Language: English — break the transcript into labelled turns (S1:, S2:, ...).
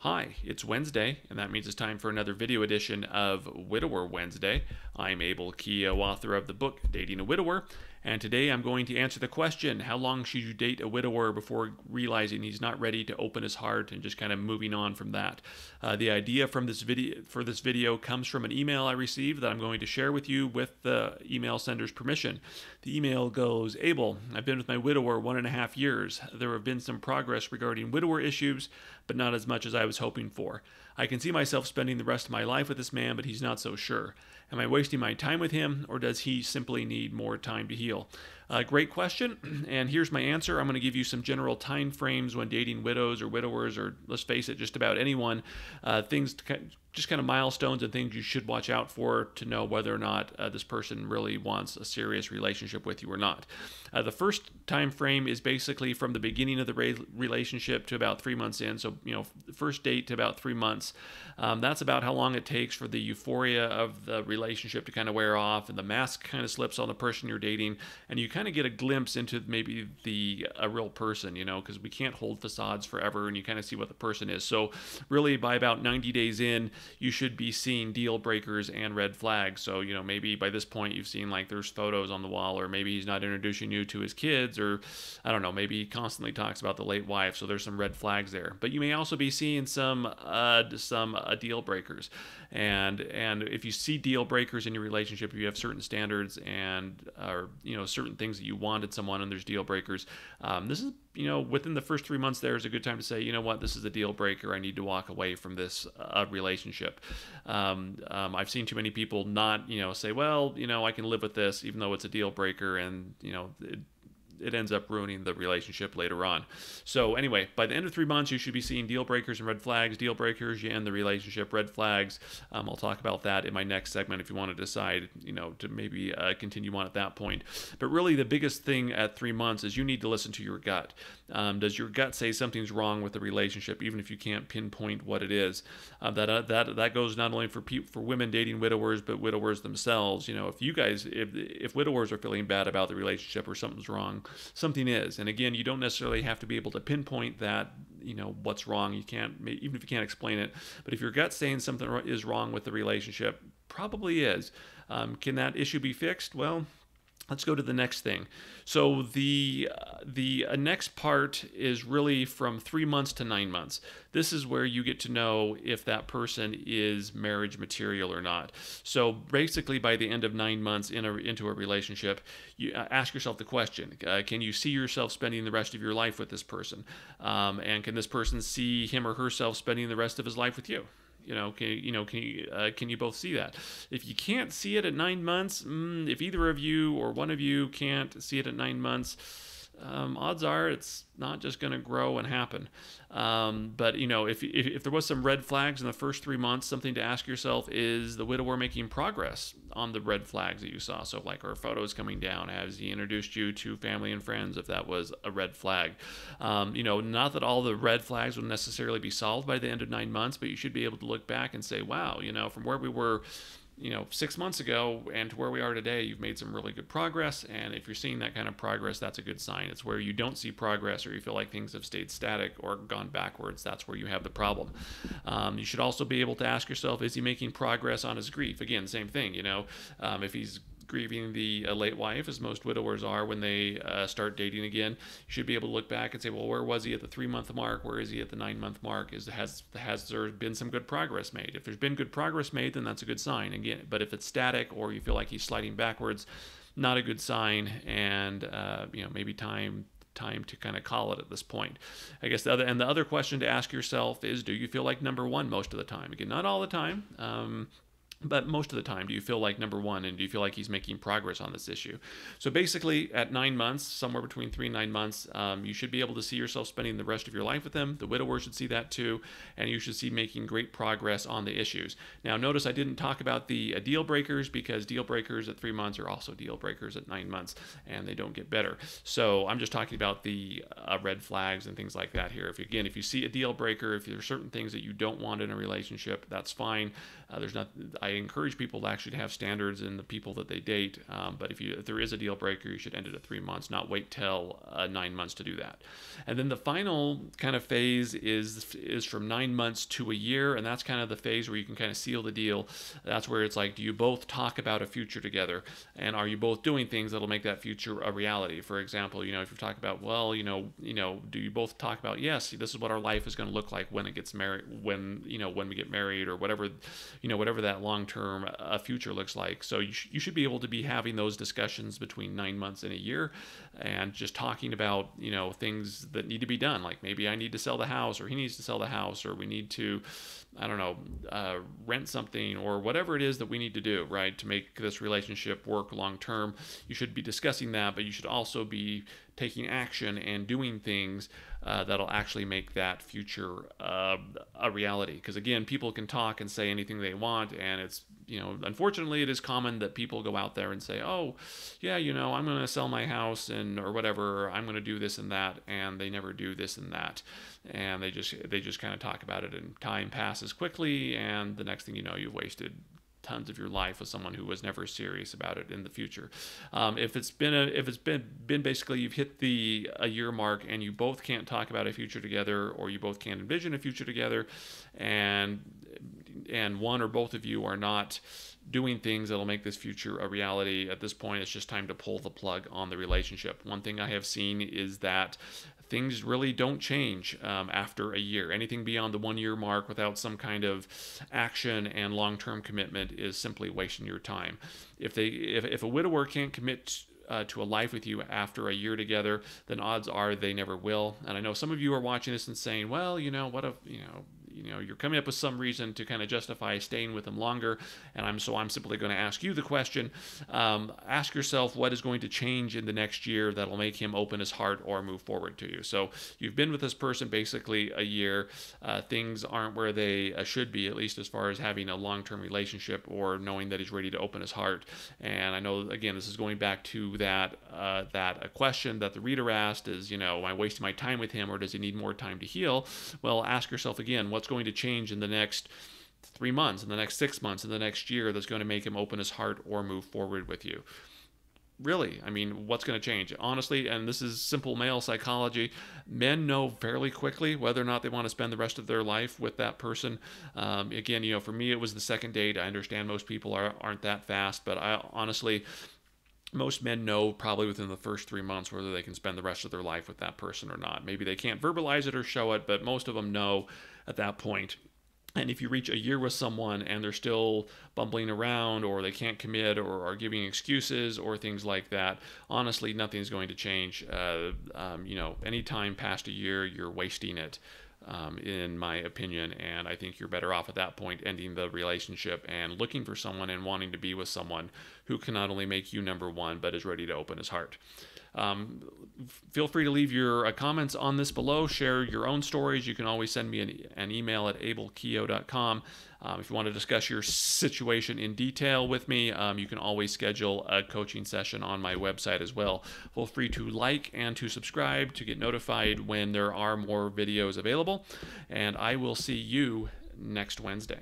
S1: Hi, it's Wednesday, and that means it's time for another video edition of Widower Wednesday. I'm Abel Keogh, author of the book Dating a Widower, and today I'm going to answer the question, how long should you date a widower before realizing he's not ready to open his heart and just kind of moving on from that? The idea for this video comes from an email I received that I'm going to share with you with the email sender's permission. The email goes, Abel, I've been with my widower 1.5 years. There have been some progress regarding widower issues, but not as much as I was hoping for. I can see myself spending the rest of my life with this man, but he's not so sure. Am I wasting my time with him, or does he simply need more time to heal? Great question, and here's my answer. I'm going to give you some general time frames when dating widows or widowers, or let's face it, just about anyone. Just kind of milestones and things you should watch out for to know whether or not this person really wants a serious relationship with you or not. The first time frame is basically from the beginning of the relationship to about 3 months in. So, the first date to about 3 months. That's about how long it takes for the euphoria of the relationship to kind of wear off and the mask kind of slips on the person you're dating, and you kind of get a glimpse into maybe a real person, because we can't hold facades forever, and you kind of see what the person is. So really by about 90 days in, you should be seeing deal breakers and red flags. So, maybe by this point you've seen like there's photos on the wall, or maybe he's not introducing you to his kids, or I don't know, maybe he constantly talks about the late wife. So there's some red flags there. But you may also be seeing some deal breakers. And if you see deal breakers in your relationship, if you have certain standards and certain things that you wanted someone, and there's deal breakers, this is within the first 3 months there is a good time to say, you know what, this is a deal breaker. I need to walk away from this relationship. I've seen too many people not say, well, I can live with this even though it's a deal breaker, and it ends up ruining the relationship later on. So anyway, by the end of 3 months, you should be seeing deal breakers and red flags. Deal breakers, you end the relationship. Red flags, I'll talk about that in my next segment if you want to decide, to maybe continue on at that point. But really the biggest thing at 3 months is you need to listen to your gut. Does your gut say something's wrong with the relationship, even if you can't pinpoint what it is? That goes not only for women dating widowers, but widowers themselves. If widowers are feeling bad about the relationship or something's wrong, something is. And again, you don't necessarily have to be able to pinpoint that, what's wrong. You can't, even if you can't explain it. But if your gut's saying something is wrong with the relationship, probably is. Can that issue be fixed? Well, let's go to the next thing. So the next part is really from 3 months to 9 months. This is where you get to know if that person is marriage material or not. So basically, by the end of 9 months into a relationship, you ask yourself the question: can you see yourself spending the rest of your life with this person? And can this person see him or herself spending the rest of his life with you? Can you both see that? If you can't see it at 9 months, if either of you or one of you can't see it at 9 months, odds are it's not just going to grow and happen. But if there was some red flags in the first 3 months, something to ask yourself is the widower making progress on the red flags that you saw? So like, are photos coming down? Has he introduced you to family and friends, if that was a red flag? Not that all the red flags will necessarily be solved by the end of 9 months, but you should be able to look back and say, wow, from where we were 6 months ago and to where we are today, you've made some really good progress. And if you're seeing that kind of progress, that's a good sign. It's where you don't see progress, or you feel like things have stayed static or gone backwards, that's where you have the problem. You should also be able to ask yourself, is he making progress on his grief? Again, same thing, if he's grieving the late wife, as most widowers are when they start dating again, you should be able to look back and say, well, where was he at the 3 month mark? Where is he at the 9 month mark? Has there been some good progress made? If there's been good progress made, then that's a good sign. Again, but if it's static, or you feel like he's sliding backwards, not a good sign, and maybe time to kind of call it at this point. I guess the other question to ask yourself is, do you feel like number one most of the time? Again, not all the time. But most of the time, do you feel like number one, and do you feel like he's making progress on this issue? So basically, at 9 months, somewhere between 3 and 9 months, you should be able to see yourself spending the rest of your life with him. The widower should see that too, and you should see making great progress on the issues. Now, notice I didn't talk about the deal breakers, because deal breakers at 3 months are also deal breakers at 9 months, and they don't get better. So I'm just talking about the red flags and things like that here. If you see a deal breaker, if there are certain things that you don't want in a relationship, that's fine. encourage people to actually have standards in the people that they date. But if there is a deal breaker, you should end it at 3 months, not wait till 9 months to do that. And then the final kind of phase is from 9 months to a year, and that's kind of the phase where you can kind of seal the deal. That's where it's like, do you both talk about a future together, and are you both doing things that'll make that future a reality? For example, if you talk about, well, do you both talk about, yes, this is what our life is going to look like when it gets married, when we get married, or whatever, whatever that long-term future looks like. So you should be able to be having those discussions between 9 months and a year, and just talking about things that need to be done, like maybe I need to sell the house, or he needs to sell the house, or we need to, I don't know, rent something, or whatever it is that we need to do, right, to make this relationship work long term. You should be discussing that, but you should also be taking action and doing things that'll actually make that future a reality. Because again, people can talk and say anything they want, and it's, unfortunately, it is common that people go out there and say, oh, yeah, I'm going to sell my house or whatever, I'm going to do this and that, and they never do this and that, and they just kind of talk about it, and time passes quickly, and the next thing you know, you've wasted tons of your life with someone who was never serious about it in the future. If it's been basically, you've hit a year mark and you both can't talk about a future together, or you both can't envision a future together, and one or both of you are not doing things that'll make this future a reality, at this point it's just time to pull the plug on the relationship. One thing I have seen is that things really don't change after a year. Anything beyond the 1 year mark without some kind of action and long-term commitment is simply wasting your time. If a widower can't commit to a life with you after a year together, then odds are they never will. And I know some of you are watching this and saying, well, what if, you're coming up with some reason to kind of justify staying with him longer, and I'm simply going to ask you the question. Ask yourself, what is going to change in the next year that'll make him open his heart or move forward to you? So you've been with this person basically a year. Things aren't where they should be, at least as far as having a long-term relationship or knowing that he's ready to open his heart. And I know, again, this is going back to that a question that the reader asked is, am I wasting my time with him, or does he need more time to heal? Well, ask yourself again, what's going to change in the next 3 months, in the next 6 months, in the next year that's going to make him open his heart or move forward with you? Really, what's going to change? Honestly, and this is simple male psychology, men know fairly quickly whether or not they want to spend the rest of their life with that person. Again, for me, it was the second date. I understand most people aren't that fast, but honestly, most men know probably within the first 3 months whether they can spend the rest of their life with that person or not. Maybe they can't verbalize it or show it, but most of them know at that point. And if you reach a year with someone and they're still bumbling around, or they can't commit, or are giving excuses or things like that, honestly, nothing's going to change. Any time past a year, you're wasting it, in my opinion. And I think you're better off at that point ending the relationship and looking for someone and wanting to be with someone who can not only make you number one, but is ready to open his heart. Feel free to leave your comments on this below. Share your own stories. You can always send me an email at abelkeogh.com. If you want to discuss your situation in detail with me, you can always schedule a coaching session on my website as well. Feel free to like and to subscribe to get notified when there are more videos available. And I will see you next Wednesday.